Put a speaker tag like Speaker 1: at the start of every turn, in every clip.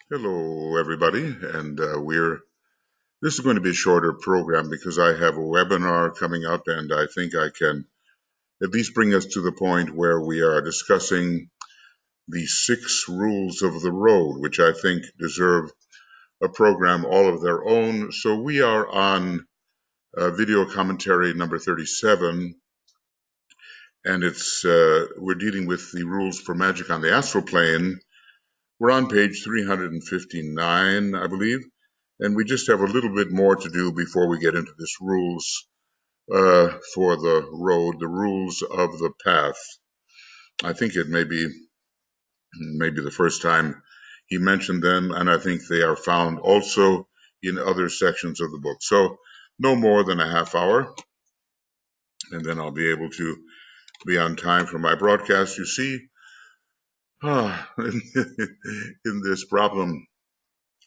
Speaker 1: Hello, everybody, and this is going to be a shorter program because I have a webinar coming up, and I think I can at least bring us to the point where we are discussing the 6 rules of the road, which I think deserve a program all of their own. So we are on video commentary number 37, and we're dealing with the rules for magic on the astral plane. We're on page 359, I believe. And we just have a little bit more to do before we get into this rules for the road, the rules of the path. I think it may be the first time he mentioned them, and I think they are found also in other sections of the book. So no more than a half hour, and then I'll be able to be on time for my broadcast. You see, in this problem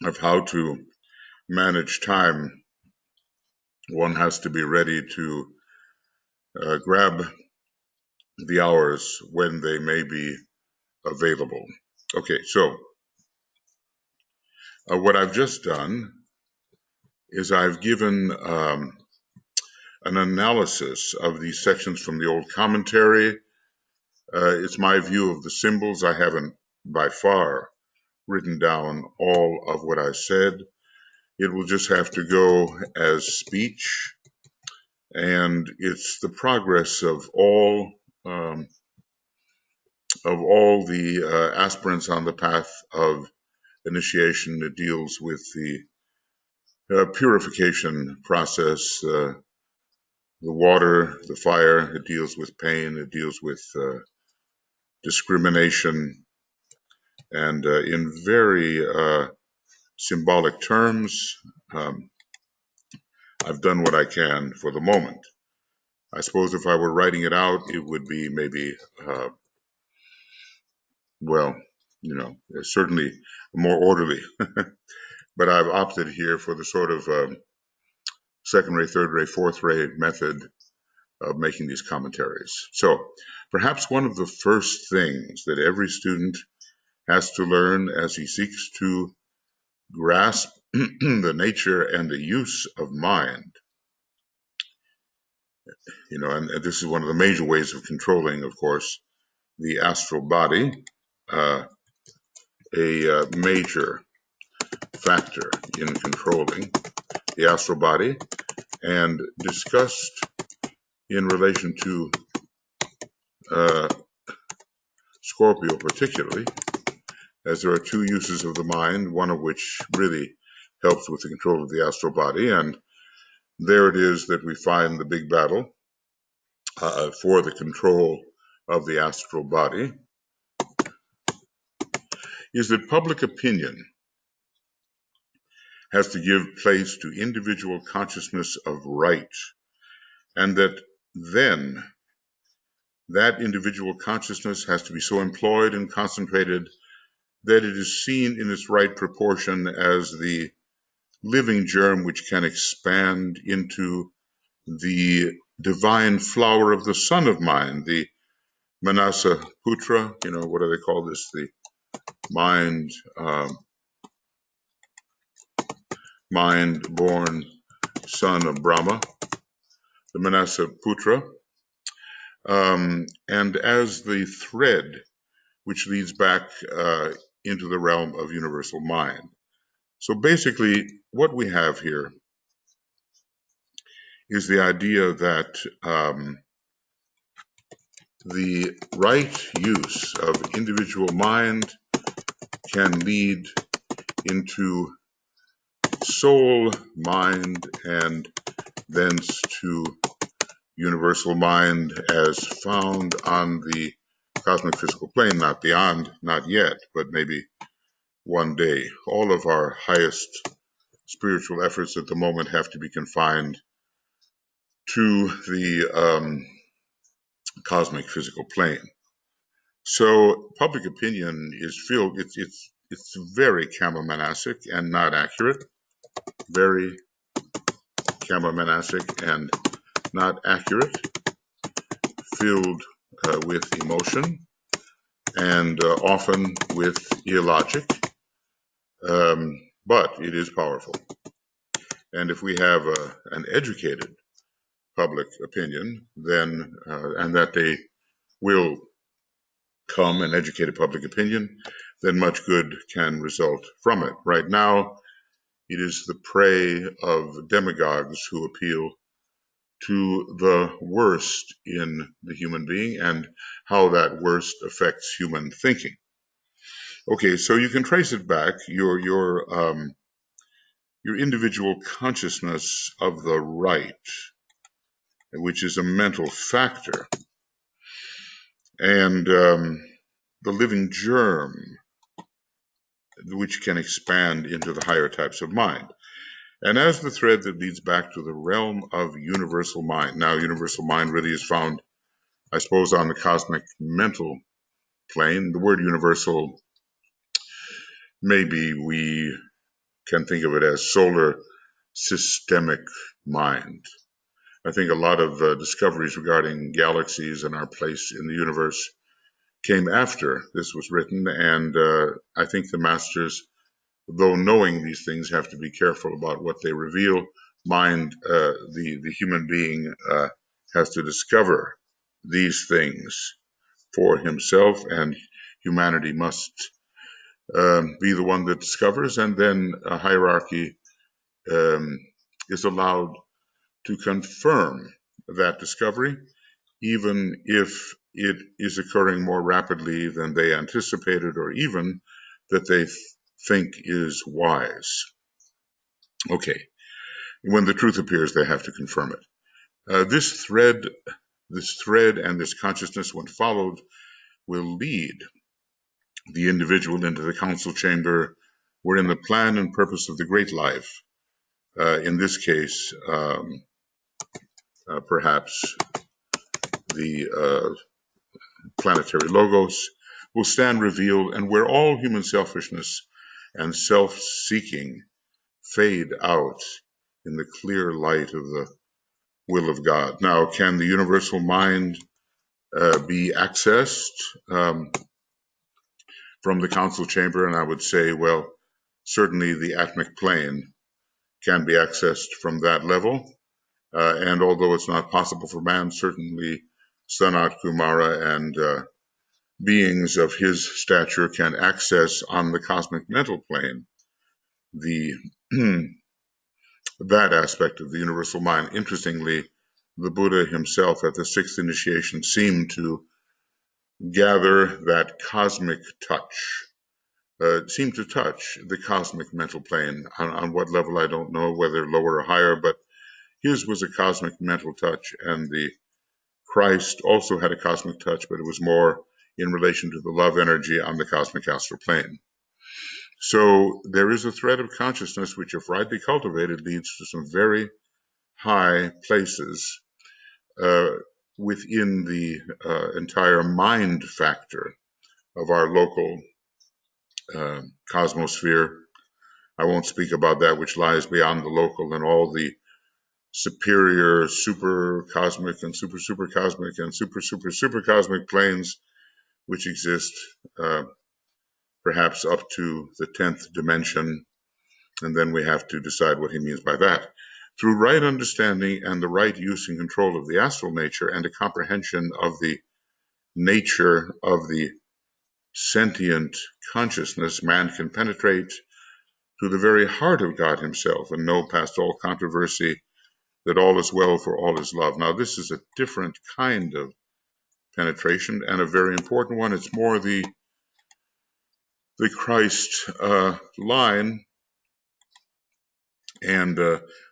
Speaker 1: of how to manage time, one has to be ready to grab the hours when they may be available. Okay, so what I've just done is I've given an analysis of these sections from the old commentary. It's my view of the symbols. I haven't by far written down all of what I said. It will just have to go as speech, and it's the progress of all the aspirants on the path of initiation. It deals with the purification process, the water, the fire. It deals with pain. It deals with discrimination, and in very symbolic terms, I've done what I can for the moment. I suppose if I were writing it out, it would be maybe, certainly more orderly. But I've opted here for the sort of second ray, third ray, fourth ray method of making these commentaries. So perhaps one of the first things that every student has to learn as he seeks to grasp the nature and the use of mind, and this is one of the major ways of controlling, of course, the astral body, a major factor in controlling the astral body, and discussed in relation to Scorpio particularly, as there are 2 uses of the mind, one of which really helps with the control of the astral body. And there it is that we find the big battle for the control of the astral body, is that public opinion has to give place to individual consciousness of right, and that then that individual consciousness has to be so employed and concentrated that it is seen in its right proportion as the living germ which can expand into the divine flower of the sun of mind, the Manasa Putra. What do they call this? The mind-born son of Brahma, the Manasa Putra, and as the thread which leads back into the realm of universal mind. So basically, what we have here is the idea that the right use of individual mind can lead into soul mind, and thence to universal mind as found on the cosmic physical plane, not beyond, not yet, but maybe one day. All of our highest spiritual efforts at the moment have to be confined to the cosmic physical plane. So public opinion is filled, it's very Kama-Manasic and not accurate, very Kama-Manasic and not accurate, filled with emotion and often with illogic, but it is powerful. And if we have an educated public opinion, then and that they will come, an educated public opinion, then much good can result from it. Right now, it is the prey of demagogues who appeal to the worst in the human being and how that worst affects human thinking. Okay, so you can trace it back. Your individual consciousness of the right, which is a mental factor, and the living germ, which can expand into the higher types of mind. And as the thread that leads back to the realm of universal mind. Now, universal mind really is found, I suppose, on the cosmic mental plane. The word universal, maybe we can think of it as solar systemic mind. I think a lot of discoveries regarding galaxies and our place in the universe came after this was written, and I think the masters, though knowing these things, have to be careful about what they reveal. Mind, the human being has to discover these things for himself, and humanity must be the one that discovers, and then a hierarchy is allowed to confirm that discovery, even if it is occurring more rapidly than they anticipated, or even that they think is wise. Okay, when the truth appears, they have to confirm it. This thread and this consciousness, when followed, will lead the individual into the council chamber wherein the plan and purpose of the great life, in this case, perhaps the planetary logos, will stand revealed, and where all human selfishness and self-seeking fade out in the clear light of the will of God. Now, can the universal mind be accessed from the council chamber? And I would say, well, certainly the atmic plane can be accessed from that level. And although it's not possible for man, certainly Sanat Kumara and beings of his stature can access on the cosmic mental plane the that aspect of the universal mind. Interestingly, the Buddha himself at the sixth initiation seemed to gather that cosmic touch, seemed to touch the cosmic mental plane. On what level, I don't know, whether lower or higher, but his was a cosmic mental touch, and the Christ also had a cosmic touch, but it was more in relation to the love energy on the cosmic astral plane. So there is a thread of consciousness which, if rightly cultivated, leads to some very high places within the entire mind factor of our local cosmosphere. I won't speak about that which lies beyond the local and all the superior super cosmic and super cosmic and super cosmic planes which exist, perhaps up to the 10th dimension, and then we have to decide what he means by that. Through right understanding and the right use and control of the astral nature and a comprehension of the nature of the sentient consciousness, man can penetrate to the very heart of God himself and know past all controversy that all is well for all is love. Now, this is a different kind of penetration and a very important one. It's more the Christ line, and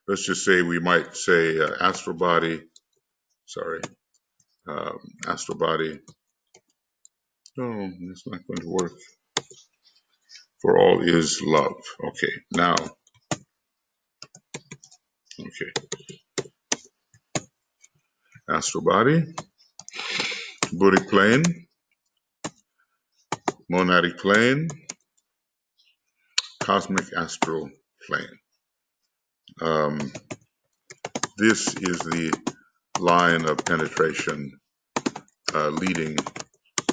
Speaker 1: let's just say we might say astral body. Sorry, astral body. No, it's not going to work. For all is love. Okay, now. Okay, astral body, Buddhic plane, monadic plane, cosmic astral plane. This is the line of penetration leading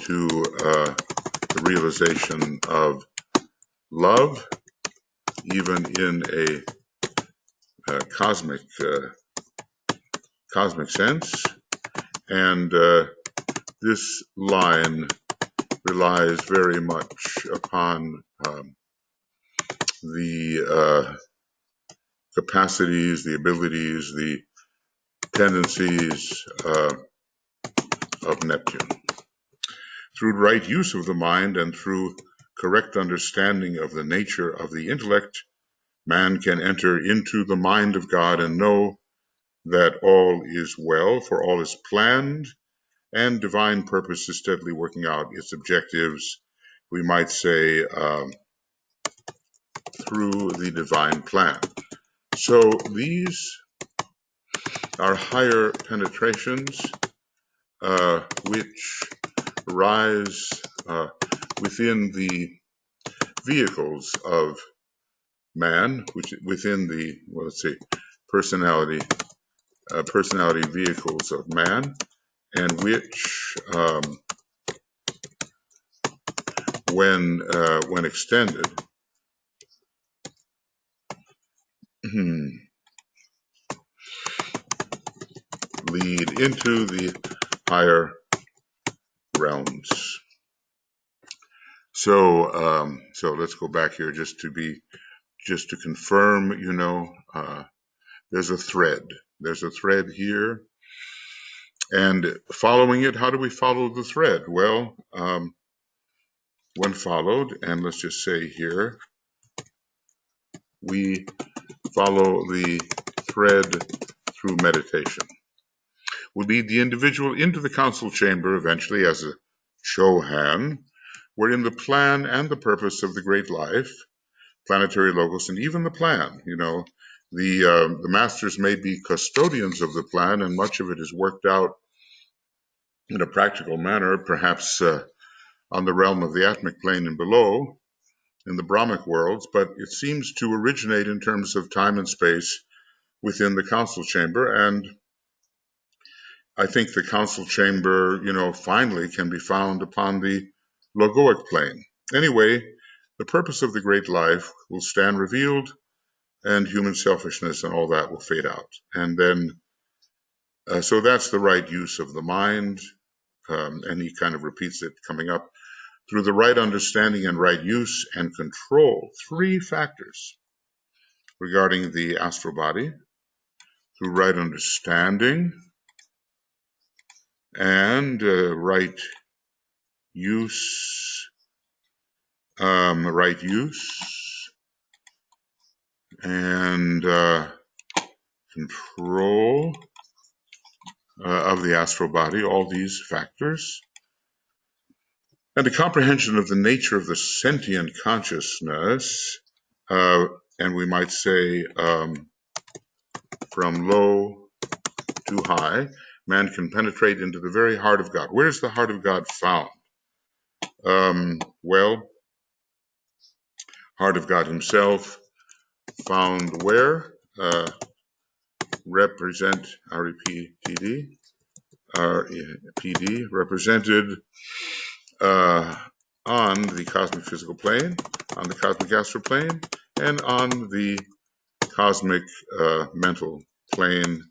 Speaker 1: to the realization of love even in a cosmic sense. And this line relies very much upon the capacities, the abilities, the tendencies of Neptune. Through right use of the mind and through correct understanding of the nature of the intellect, man can enter into the mind of God and know that all is well, for all is planned, and divine purpose is steadily working out its objectives, we might say, through the divine plan. So these are higher penetrations which rise within the vehicles of man, which within the, well, let's see, personality vehicles of man, and which, when extended, lead into the higher realms. So, so let's go back here just to confirm. There's a thread. There's a thread here, and following it. How do we follow the thread? Well, when followed, and let's just say here, we follow the thread through meditation. We lead the individual into the council chamber eventually as a Chohan, wherein the plan and the purpose of the great life, planetary logos, and even the plan, the masters may be custodians of the plan, and much of it is worked out in a practical manner, perhaps on the realm of the atmic plane and below, in the Brahmic worlds, but it seems to originate in terms of time and space within the council chamber. And I think the council chamber, finally can be found upon the logoic plane. Anyway, the purpose of the great life will stand revealed, and human selfishness and all that will fade out. And then, so that's the right use of the mind, and he kind of repeats it coming up. Through the right understanding and right use and control, 3 factors regarding the astral body, through right understanding and right use, and control of the astral body, all these factors, and the comprehension of the nature of the sentient consciousness, and we might say from low to high, man can penetrate into the very heart of God. Where is the heart of God found? Well, heart of God himself found where? Represent REPTD, represented on the cosmic physical plane, on the cosmic astral plane, and on the cosmic mental plane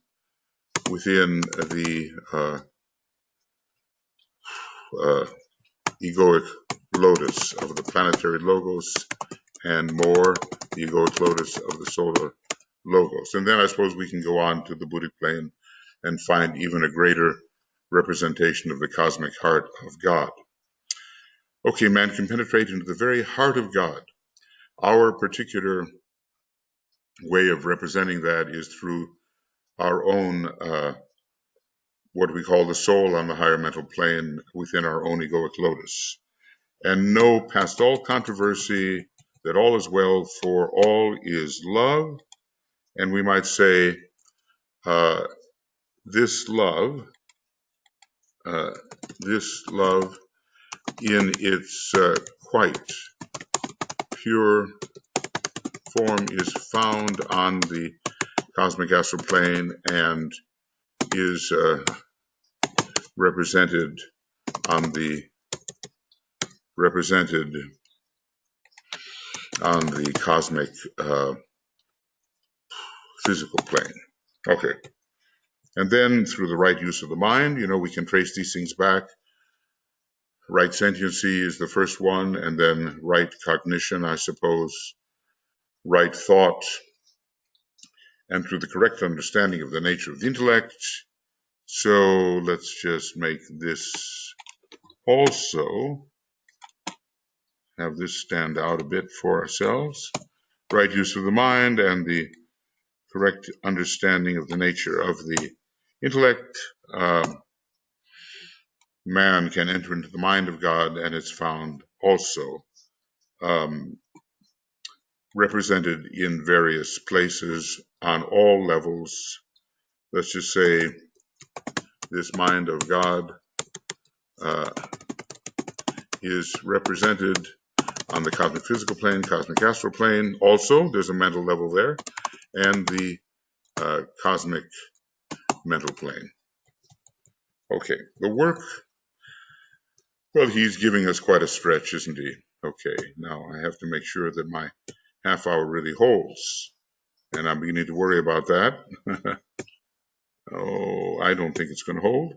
Speaker 1: within the egoic lotus of the planetary logos, and more, the egoic lotus of the solar logos. And then I suppose we can go on to the Buddhic plane and find even a greater representation of the cosmic heart of God. Okay, man can penetrate into the very heart of God. Our particular way of representing that is through our own, what we call the soul on the higher mental plane within our own egoic lotus. And know past all controversy that all is well, for all is love. And we might say this love in its quite pure form is found on the cosmic astral plane and is represented on the on the cosmic physical plane. Okay. And then through the right use of the mind, we can trace these things back. Right sentiency is the first one, and then right cognition, I suppose, right thought, and through the correct understanding of the nature of the intellect. So let's just make this also, have this stand out a bit for ourselves. Right use of the mind and the correct understanding of the nature of the intellect. Man can enter into the mind of God, and it's found also represented in various places on all levels. Let's just say this mind of God is represented on the cosmic physical plane, cosmic astral plane. Also, there's a mental level there, and the cosmic mental plane. Okay, the work, well, he's giving us quite a stretch, isn't he? Okay, now I have to make sure that my half hour really holds, and I'm beginning to worry about that. Oh, I don't think it's going to hold.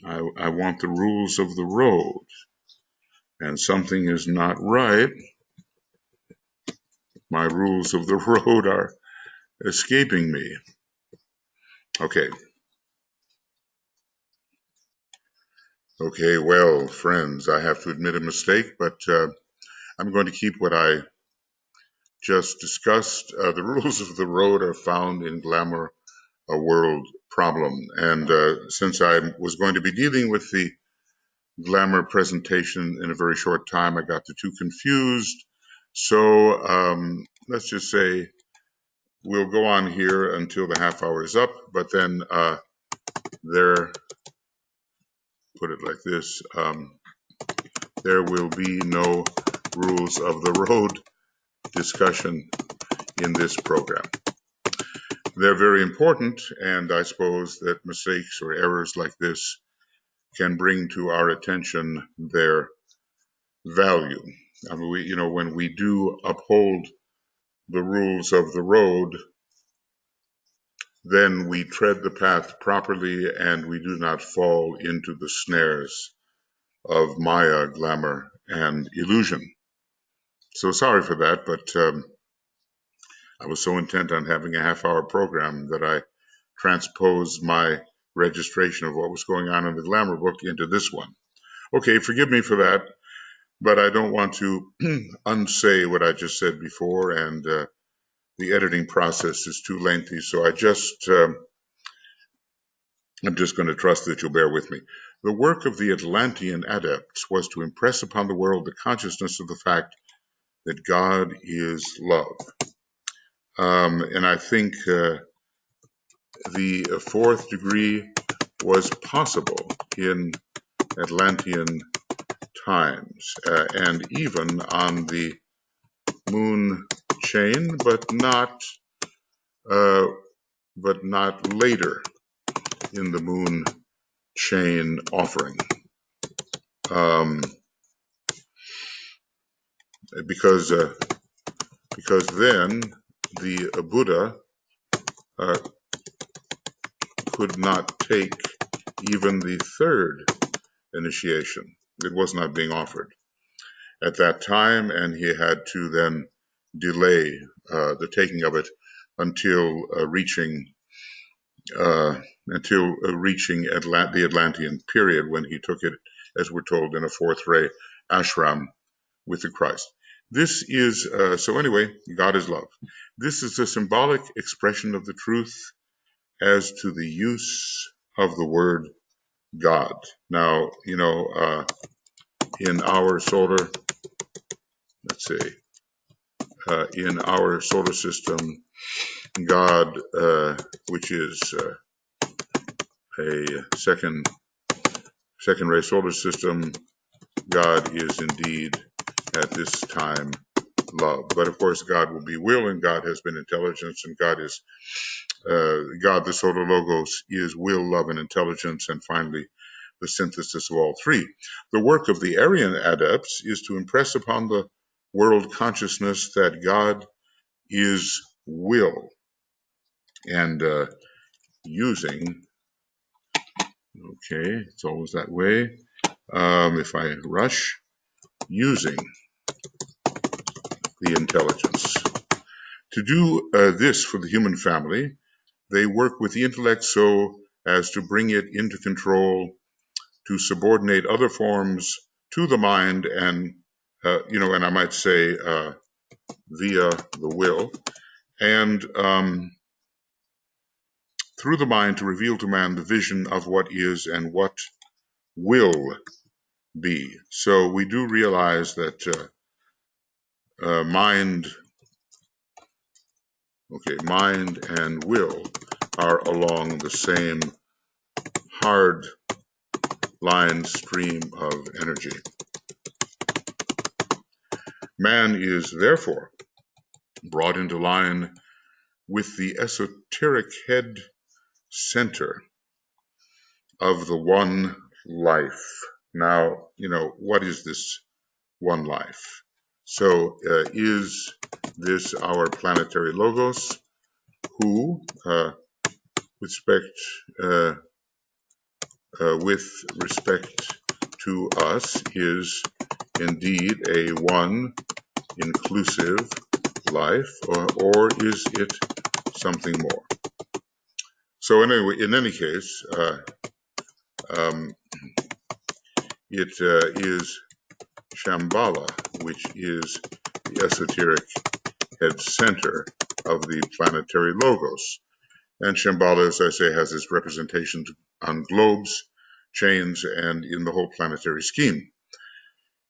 Speaker 1: I want the rules of the road, and something is not right. My rules of the road are escaping me. Okay. Okay, well, friends, I have to admit a mistake, but I'm going to keep what I just discussed. The rules of the road are found in Glamour, a World Problem. And since I was going to be dealing with the Glamour presentation in a very short time, I got the two confused. So let's just say we'll go on here until the half hour is up, but then there, put it like this, there will be no rules of the road discussion in this program. They're very important, and I suppose that mistakes or errors like this can bring to our attention their value. I mean, when we do uphold the rules of the road, then we tread the path properly and we do not fall into the snares of Maya, glamour, and illusion. So sorry for that, but I was so intent on having a half-hour program that I transposed my registration of what was going on in the Glamour book into this one. Okay, forgive me for that, but I don't want to unsay what I just said before, and the editing process is too lengthy, so I'm just going to trust that you'll bear with me. The work of the Atlantean adepts was to impress upon the world the consciousness of the fact that God is love. And I think the fourth degree was possible in Atlantean times, and even on the moon chain, but not later in the moon chain offering, because then the Buddha could not take even the third initiation. It was not being offered at that time, and he had to then delay the taking of it until reaching the Atlantean period, when he took it, as we're told, in a fourth ray ashram with the Christ. This is, so anyway, God is love. This is a symbolic expression of the truth as to the use of the word God. Now, in our solar, in our solar system, God, which is a second ray solar system, God is indeed at this time love. But of course, God will be will, and God has been intelligence, and God is God, the solar logos, is will, love, and intelligence. And finally, the synthesis of all three. The work of the Aryan adepts is to impress upon the world consciousness that God is will, and using, okay, it's always that way, if I rush, using the intelligence. To do this for the human family, they work with the intellect so as to bring it into control, to subordinate other forms to the mind, and and I might say via the will, and through the mind to reveal to man the vision of what is and what will be. So we do realize that mind and will are along the same hard line stream of energy. Man is therefore brought into line with the esoteric head center of the one life. Now, what is this one life? So is this our planetary logos, who, with respect to us, is indeed a one inclusive life, or is it something more? So anyway, in any case, it is Shambhala, which is the esoteric head center of the planetary logos. And Shambhala, as I say, has its representations on globes, chains, and in the whole planetary scheme.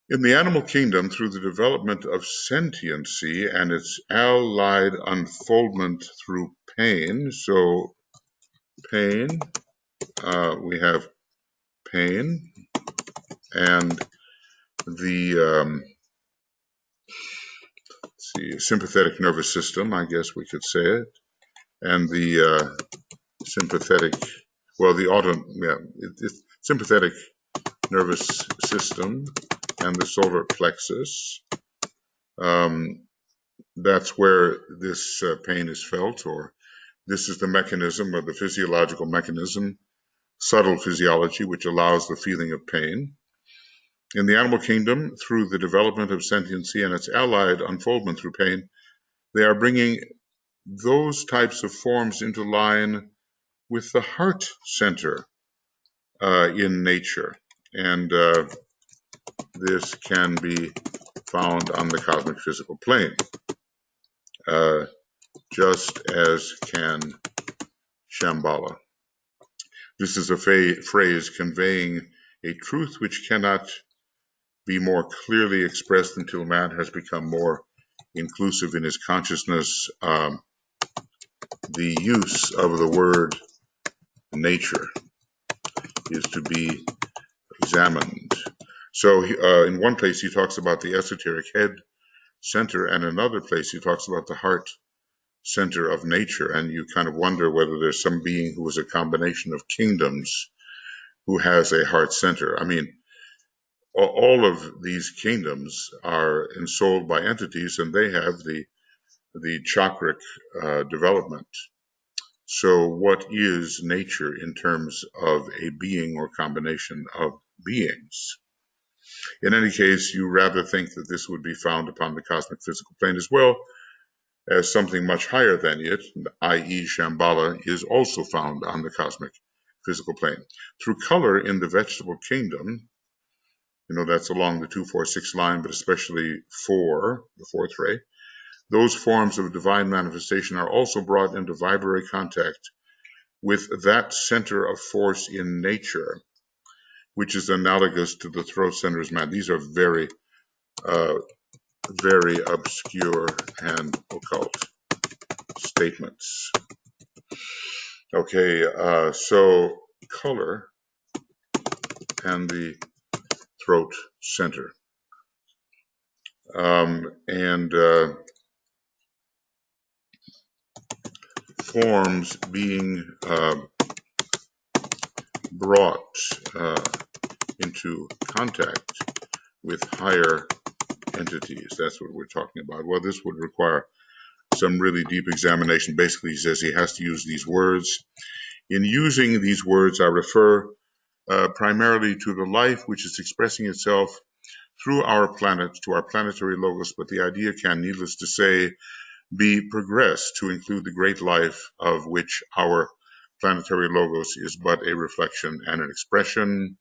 Speaker 1: In the animal kingdom, through the development of sentiency and its allied unfoldment through pain, so pain, we have pain, and the sympathetic nervous system, I guess we could say it, and the sympathetic, well, sympathetic nervous system and the solar plexus. That's where this pain is felt, or this is the mechanism, or the physiological mechanism, subtle physiology, which allows the feeling of pain. In the animal kingdom, through the development of sentiency and its allied unfoldment through pain, they are bringing those types of forms into line with the heart center in nature. And this can be found on the cosmic physical plane, just as can Shambhala. This is a phrase conveying a truth which cannot be more clearly expressed until man has become more inclusive in his consciousness. The use of the word nature is to be examined. So in one place he talks about the esoteric head center, and another place he talks about the heart center of nature, and you kind of wonder whether there's some being who is a combination of kingdoms who has a heart center. I mean, all of these kingdoms are ensouled by entities, and they have the chakric development. So what is nature in terms of a being or combination of beings? In any case, you rather think that this would be found upon the cosmic physical plane as well as something much higher than it, i.e. Shambhala, is also found on the cosmic physical plane. Through color in the vegetable kingdom, that's along the 2-4-6 line, but especially 4, the fourth ray, those forms of divine manifestation are also brought into vibratory contact with that center of force in nature, which is analogous to the throat center of man. These are very, very obscure and occult statements. Okay, so color and the throat center. And forms being brought into contact with higher entities. That's what we're talking about. Well, this would require some really deep examination. Basically, he says he has to use these words. In using these words, I refer primarily to the life which is expressing itself through our planet, to our planetary logos, but the idea can, needless to say, be progressed to include the great life of which our planetary logos is but a reflection and an expression.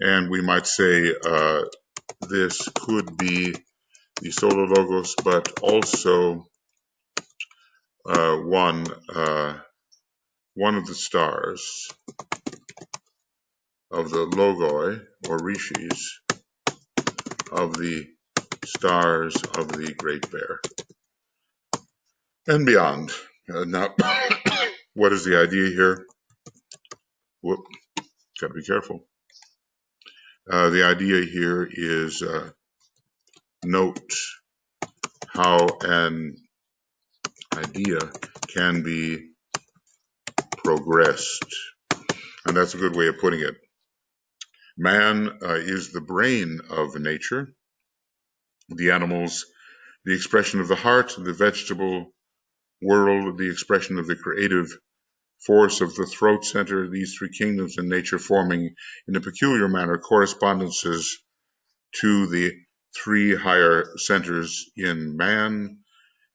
Speaker 1: And we might say this could be the solar logos, but also one of the stars of the logoi or rishis of the stars of the Great Bear and beyond. Now, what is the idea here? Whoop, gotta be careful. The idea here is note how an idea can be progressed. And that's a good way of putting it. Man is the brain of nature. The animals, the expression of the heart, the vegetable world, the expression of the creative force of the throat center, these three kingdoms in nature forming in a peculiar manner correspondences to the three higher centers in man.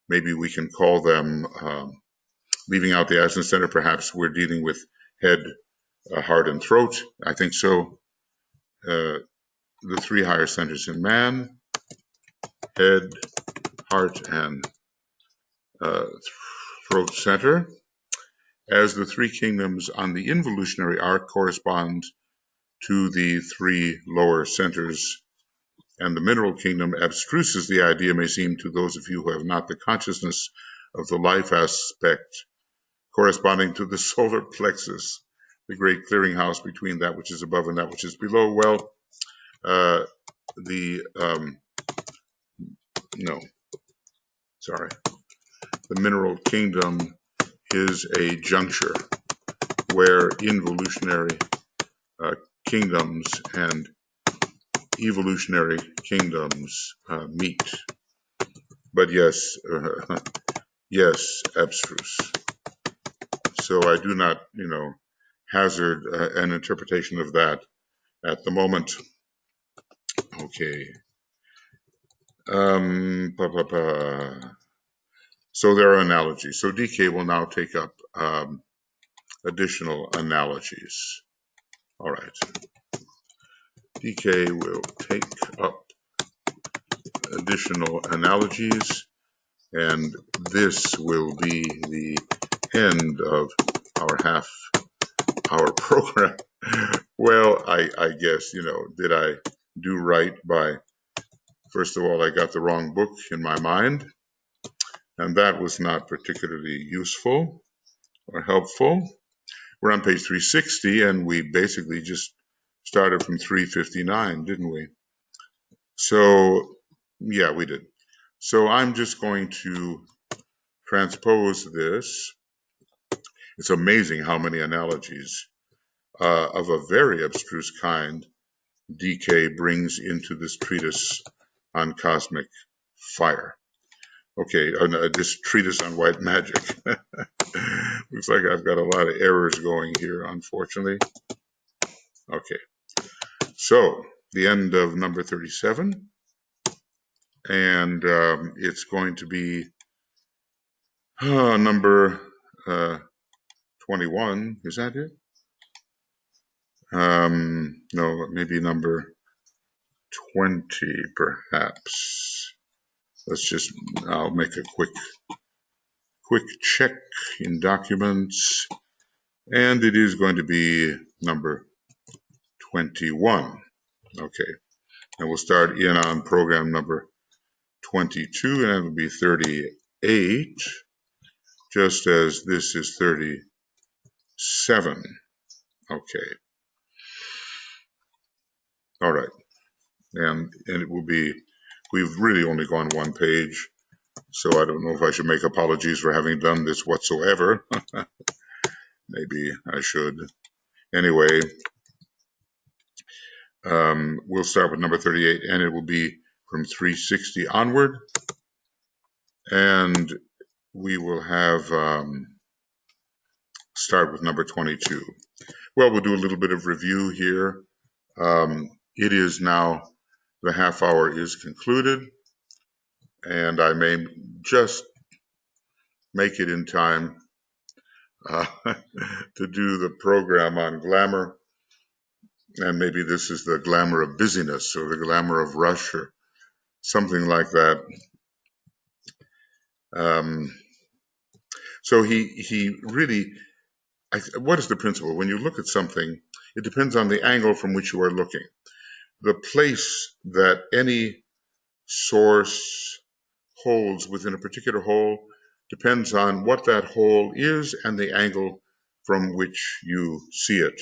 Speaker 1: Maybe we can call them, leaving out the Ascent Center, perhaps we're dealing with head, heart, and throat. I think so. The three higher centers in man, head, heart, and throat center, as the three kingdoms on the involutionary arc correspond to the three lower centers, and the mineral kingdom, abstruse as the idea may seem to those of you who have not the consciousness of the life aspect, corresponding to the solar plexus, the great clearinghouse between that which is above and that which is below. Well, the mineral kingdom is a juncture where involutionary kingdoms and evolutionary kingdoms meet. But yes, yes, abstruse. So I do not, hazard an interpretation of that at the moment. Okay. So there are analogies. So DK will now take up additional analogies. All right. DK will take up additional analogies, and this will be the end of our half-hour program. Well, I guess, did I do right by, first of all, I got the wrong book in my mind, and that was not particularly useful or helpful. We're on page 360, and we basically just started from 359, didn't we? So, yeah, we did. So I'm just going to transpose this. It's amazing how many analogies of a very abstruse kind DK brings into this treatise on cosmic fire. Okay, this treatise on white magic. Looks like I've got a lot of errors going here, unfortunately. Okay, so the end of number 37, and it's going to be number 21. Is that it? No, maybe number 20, perhaps. I'll make a quick check in documents, and it is going to be number 21. Okay, and we'll start in on program number 22, and it'll be 38, just as this is 37. Okay. All right. And it will be, we've really only gone one page, so I don't know if I should make apologies for having done this whatsoever. Maybe I should. Anyway, we'll start with number 38, and it will be from 360 onward. And we will have start with number 22. Well, we'll do a little bit of review here. It is now, the half hour is concluded, and I may just make it in time to do the program on glamour. And maybe this is the glamour of busyness or the glamour of rush or something like that. So he really, what is the principle? When you look at something, it depends on the angle from which you are looking. The place that any source holds within a particular hole depends on what that hole is and the angle from which you see it.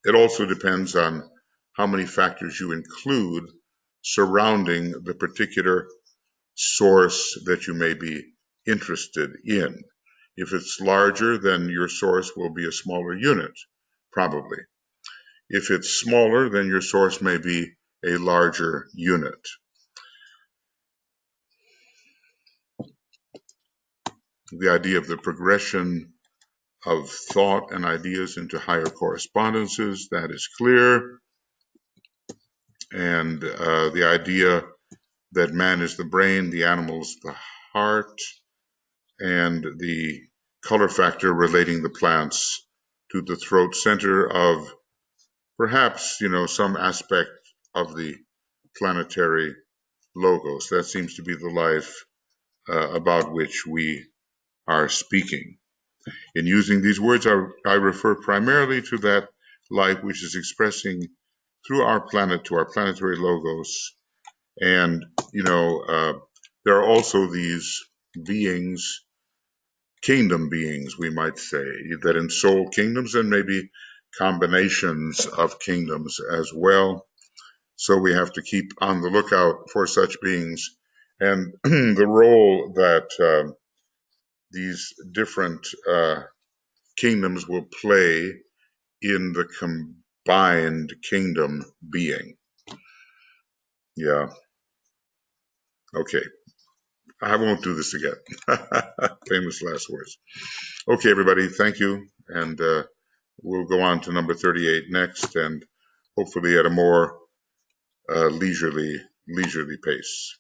Speaker 1: It also depends on how many factors you include surrounding the particular source that you may be interested in. If it's larger, then your source will be a smaller unit, probably. If it's smaller, then your source may be a larger unit. The idea of the progression of thought and ideas into higher correspondences, that is clear. And the idea that man is the brain, the animal's the heart, and the color factor relating the plants to the throat center of perhaps, some aspect of the planetary logos. That seems to be the life about which we are speaking. In using these words, I refer primarily to that life which is expressing through our planet to our planetary logos. And, there are also these beings, kingdom beings, we might say, that ensoul kingdoms and maybe combinations of kingdoms as well. So we have to keep on the lookout for such beings and the role that these different kingdoms will play in the combined kingdom being. Yeah. Okay. I won't do this again. Famous last words. Okay, everybody. Thank you. And we'll go on to number 38 next, and hopefully at a more leisurely pace.